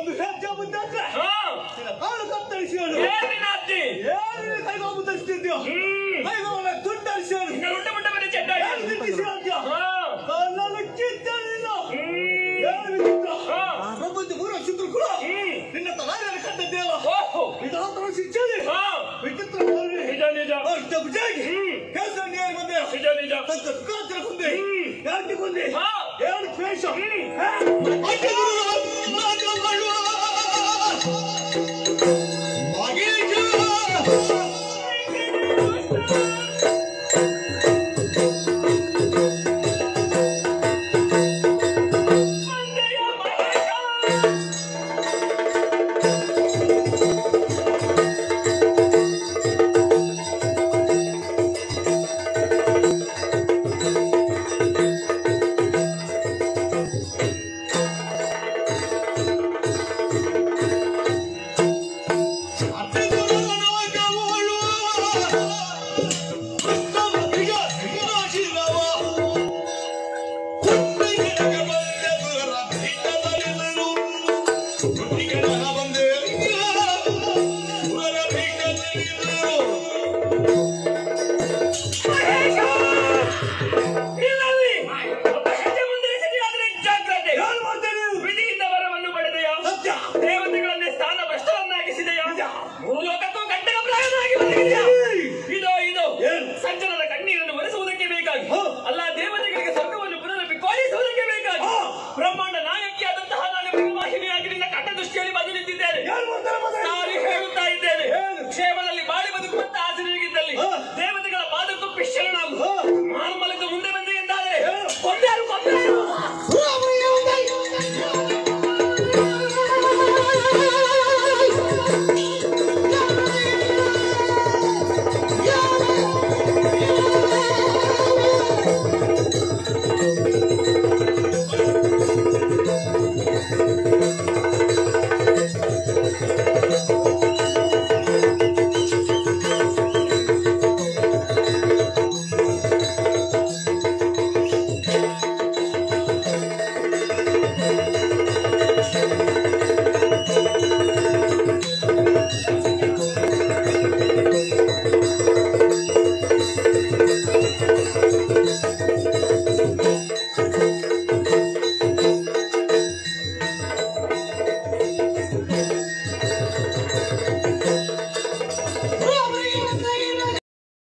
ಒಂದು ಹೆಜ್ಜೆ ಮುಂದೆ ನಿನ್ನ ಕಾಲು ಕತ್ತರಿಸಿ ಕೈಗೋ ಮುದ್ದರಿಸ್ತಿದ್ಯೋ ಕೈಗೋಲ ತುಂಡರಿಸಿ ಕಾಲನ್ನು ಕಿತ್ತಲಿಲ್ಲ ಪ್ರಪಂಚ ಮೂರ ಚಿತ್ರ ಕೂಡ ನಿನ್ನ ತಲಾರಿಯನ್ನು ಕಟ್ಟದ್ದೇವ ಇದಾತರ ಶಿಕ್ಷಣೆ ವಿಚಿತ್ರ ಕೆಲಸ ನೀರು ಬಂದೆ ಸುಖಾತ್ರ ಕೊಂದೆ ಯಾಕೆ ಕೊಂದೆ ಏನು ದ್ವೇಷ ಸಂಜನದ ಕಣ್ಣೀರನ್ನು ಒರೆಸುವುದಕ್ಕೆ ಬೇಕಾಗಿ ಅಲ್ಲ ದೇವತೆಗಳಿಗೆ ಸ್ವರ್ಗವನ್ನು ಪುನರಪಿಕೊಳ್ಳಿಸುವುದಕ್ಕೆ ಬೇಕಾಗಿ ಬ್ರಹ್ಮಾಂಡ ನಾಯಕಿಯಾದಂತಹ ನಾನು ಬ್ರಹ್ಮವಾಹಿನಿಯಾಗಿ ನಿನ್ನ ಕಟ್ಟ ದೃಷ್ಟಿಯಲ್ಲಿ ಬಂದು ನಿಂತಿದ್ದೇನೆ. ಸಾರಿ ಹೇಳುತ್ತಾ ಇದ್ದೇನೆ, ಕ್ಷೇಮದಲ್ಲಿ